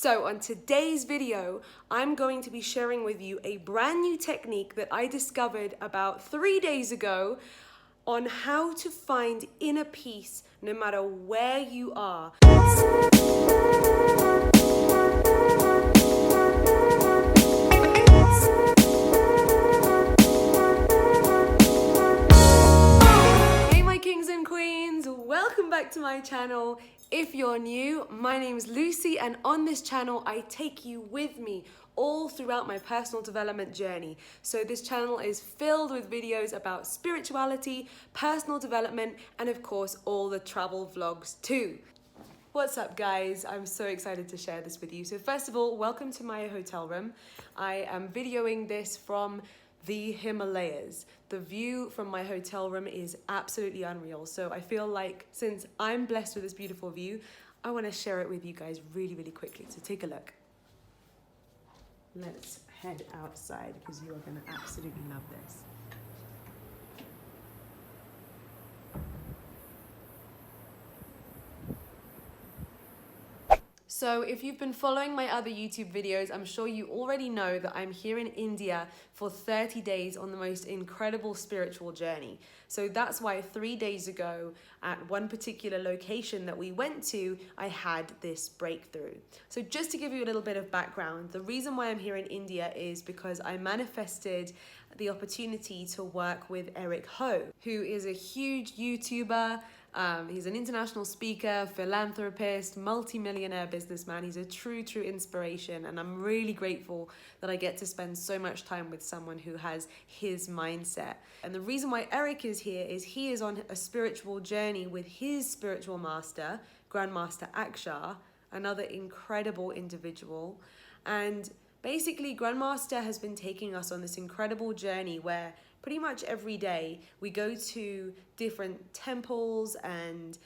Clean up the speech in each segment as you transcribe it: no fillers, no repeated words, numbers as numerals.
So on today's video, I'm going to be sharing with you a brand new technique that I discovered about 3 days ago on how to find inner peace no matter where you are. Hey my kings and queens, welcome back to my channel. If you're new, my name is Lucy, and on this channel I take you with me all throughout my personal development journey. So this channel is filled with videos about spirituality, personal development, and of course all the travel vlogs too. What's up guys? I'm so excited to share this with you. So first of all, welcome to my hotel room. I am videoing this from the Himalayas. The view from my hotel room is absolutely unreal. So I feel like since I'm blessed with this beautiful view, I want to share it with you guys really quickly. So take a look. Let's head outside because you are going to absolutely love this. So if you've been following my other YouTube videos, I'm sure you already know that I'm here in India for 30 days on the most incredible spiritual journey. So that's why 3 days ago at one particular location that we went to, I had this breakthrough. So just to give you a little bit of background, the reason why I'm here in India is because I manifested the opportunity to work with Eric Ho, who is a huge YouTuber. He's an international speaker, philanthropist, multi-millionaire businessman. He's a true inspiration, and I'm really grateful that I get to spend so much time with someone who has his mindset. And the reason why Eric is here is he is on a spiritual journey with his spiritual master, Grandmaster Akshar, another incredible individual. And basically, Grandmaster has been taking us on this incredible journey where pretty much every day we go to different temples and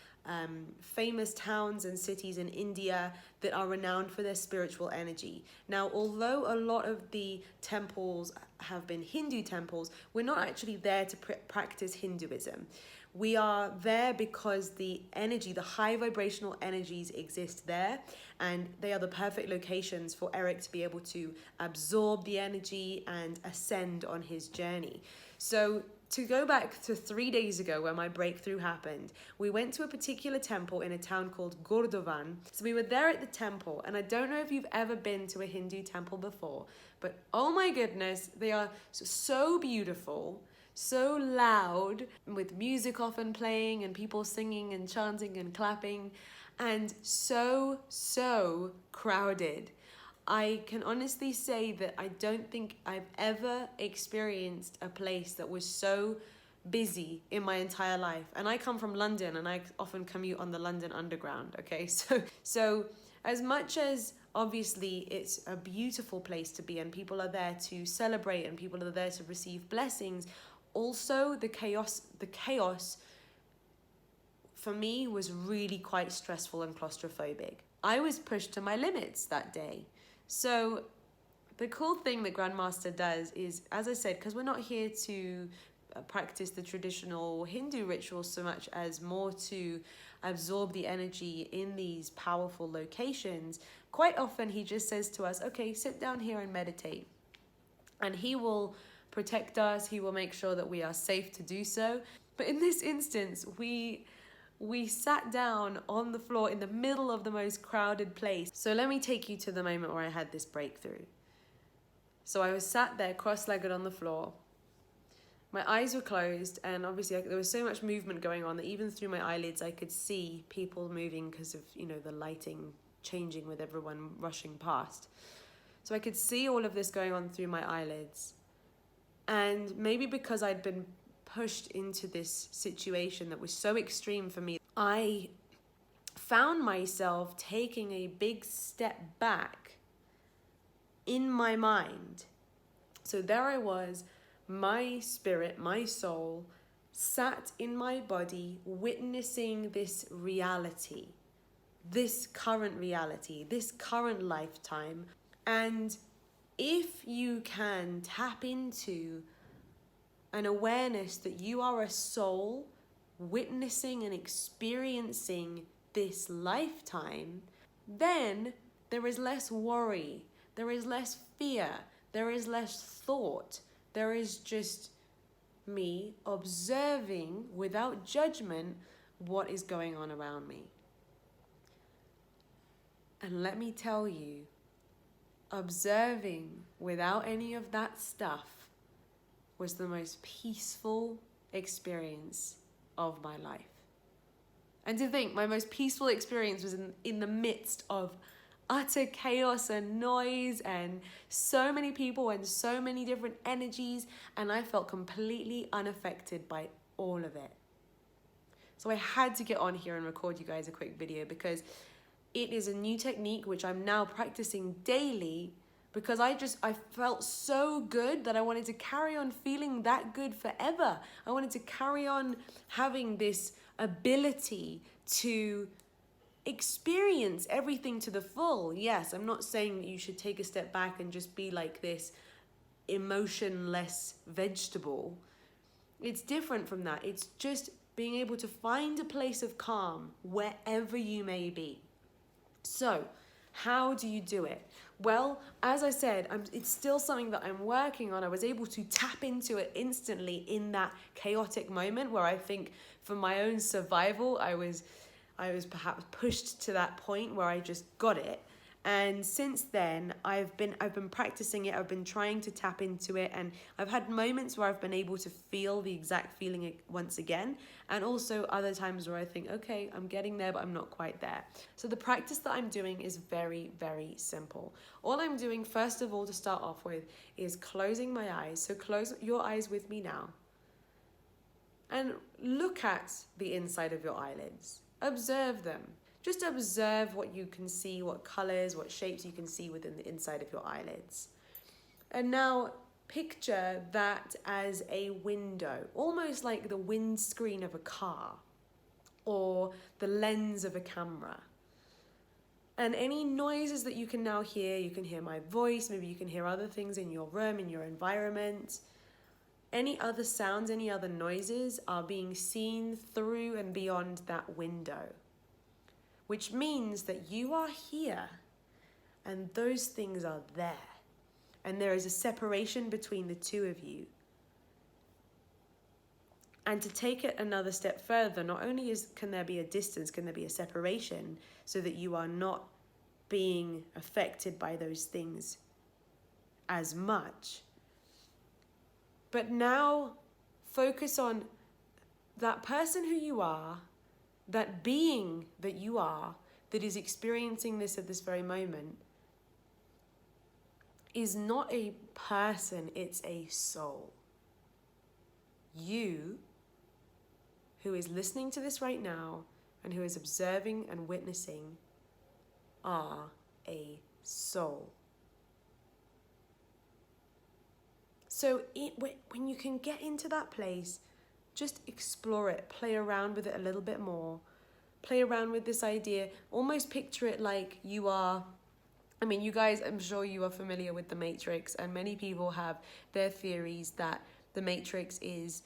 famous towns and cities in India that are renowned for their spiritual energy. Now, although a lot of the temples have been Hindu temples, we're not actually there to practice Hinduism. We are there because the energy, the high vibrational energies exist there, and they are the perfect locations for Eric to be able to absorb the energy and ascend on his journey. So to go back to 3 days ago where my breakthrough happened, we went to a particular temple in a town called Gurdavan. So we were there at the temple, and I don't know if you've ever been to a Hindu temple before, but oh my goodness, they are so beautiful, so loud, with music often playing and people singing and chanting and clapping, and so crowded. I can honestly say that I don't think I've ever experienced a place that was so busy in my entire life. And I come from London, and I often commute on the London Underground, okay? So as much as obviously it's a beautiful place to be and people are there to celebrate and people are there to receive blessings, also the chaos for me was really quite stressful and claustrophobic. I was pushed to my limits that day. So the cool thing that Grandmaster does is, as I said, because we're not here to practice the traditional Hindu rituals so much as more to absorb the energy in these powerful locations, quite often he just says to us, okay, sit down here and meditate. And he will protect us, he will make sure that we are safe to do so. But in this instance, we sat down on the floor in the middle of the most crowded place. So let me take you to the moment where I had this breakthrough. So I was sat there cross-legged on the floor. My eyes were closed, and obviously there was so much movement going on that even through my eyelids I could see people moving because of, the lighting changing with everyone rushing past. So I could see all of this going on through my eyelids. And maybe because I'd been pushed into this situation that was so extreme for me, I found myself taking a big step back in my mind. So there I was, my spirit, my soul, sat in my body, witnessing this reality, this current reality, this current lifetime. And if you can tap into an awareness that you are a soul witnessing and experiencing this lifetime, then There is less worry. There is less fear. There is less thought. There is just me observing without judgment what is going on around me. And let me tell you, observing without any of that stuff was the most peaceful experience of my life. And to think, my most peaceful experience was in the midst of utter chaos and noise and so many people and so many different energies, and I felt completely unaffected by all of it. So I had to get on here and record you guys a quick video because it is a new technique which I'm now practicing daily, because I felt so good that I wanted to carry on feeling that good forever. I wanted to carry on having this ability to experience everything to the full. Yes, I'm not saying that you should take a step back and just be like this emotionless vegetable. It's different from that. It's just being able to find a place of calm wherever you may be. So, how do you do it? Well, as I said, it's still something that I'm working on. I was able to tap into it instantly in that chaotic moment where I think for my own survival, I was perhaps pushed to that point where I just got it. And since then, I've been practicing it. I've been trying to tap into it, and I've had moments where I've been able to feel the exact feeling once again, and also other times where I think, okay, I'm getting there, but I'm not quite there. So the practice that I'm doing is very, very simple. All I'm doing, first of all, to start off with, is closing my eyes. So close your eyes with me now, and look at the inside of your eyelids. Observe them. Just observe what you can see, what colors, what shapes you can see within the inside of your eyelids. And now picture that as a window, almost like the windscreen of a car or the lens of a camera. And any noises that you can now hear, you can hear my voice, maybe you can hear other things in your room, in your environment. Any other sounds, any other noises are being seen through and beyond that window, which means that you are here and those things are there. And there is a separation between the two of you. And to take it another step further, not only can there be a distance, can there be a separation so that you are not being affected by those things as much, but now focus on that person who you are, that being that you are, that is experiencing this at this very moment, is not a person, it's a soul. You, who is listening to this right now and who is observing and witnessing, are a soul. So when you can get into that place, just explore it, play around with it a little bit more. Play around with this idea, almost picture it like you are, you guys, I'm sure you are familiar with The Matrix, and many people have their theories that The Matrix is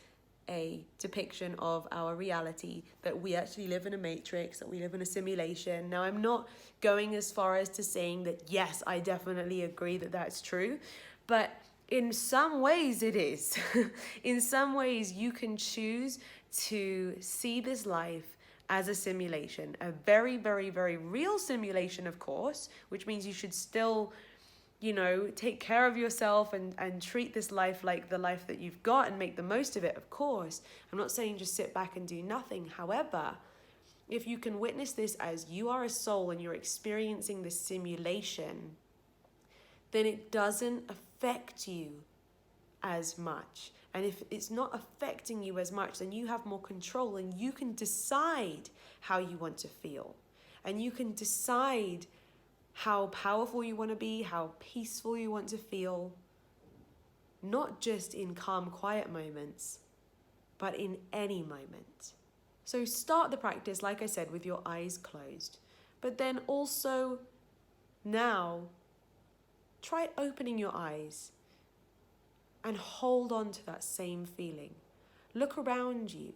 a depiction of our reality, that we actually live in a matrix, that we live in a simulation. Now, I'm not going as far as to saying that, yes, I definitely agree that that's true, but in some ways it is. In some ways you can choose to see this life as a simulation, a very, very, very real simulation, of course, which means you should still, take care of yourself and treat this life like the life that you've got and make the most of it, of course. I'm not saying just sit back and do nothing. However, if you can witness this as you are a soul and you're experiencing this simulation, then it doesn't affect you as much. And if it's not affecting you as much, then you have more control and you can decide how you want to feel. And you can decide how powerful you want to be, how peaceful you want to feel, not just in calm, quiet moments, but in any moment. So start the practice, like I said, with your eyes closed. But then also now, try opening your eyes and hold on to that same feeling. Look around you.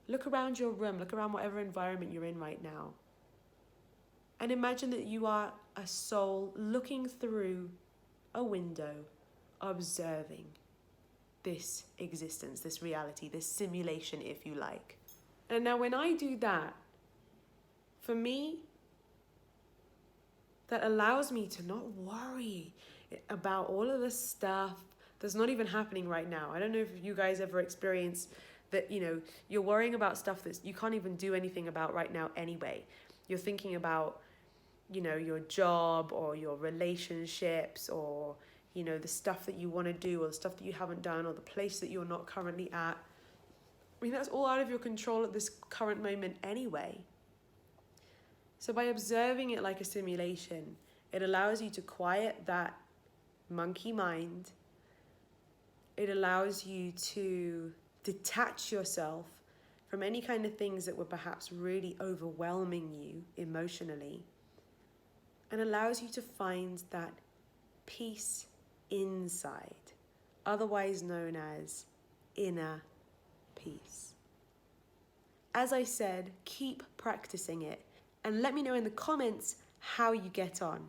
Look around your room. Look around whatever environment you're in right now. And imagine that you are a soul looking through a window, observing this existence, this reality, this simulation, if you like. And now when I do that, for me, that allows me to not worry about all of the stuff that's not even happening right now. I don't know if you guys ever experience that, you're worrying about stuff that you can't even do anything about right now anyway. You're thinking about, your job or your relationships or, the stuff that you want to do or the stuff that you haven't done or the place that you're not currently at. I mean, that's all out of your control at this current moment anyway. So by observing it like a simulation, it allows you to quiet that monkey mind. It allows you to detach yourself from any kind of things that were perhaps really overwhelming you emotionally, and allows you to find that peace inside, otherwise known as inner peace. As I said, keep practicing it and let me know in the comments how you get on.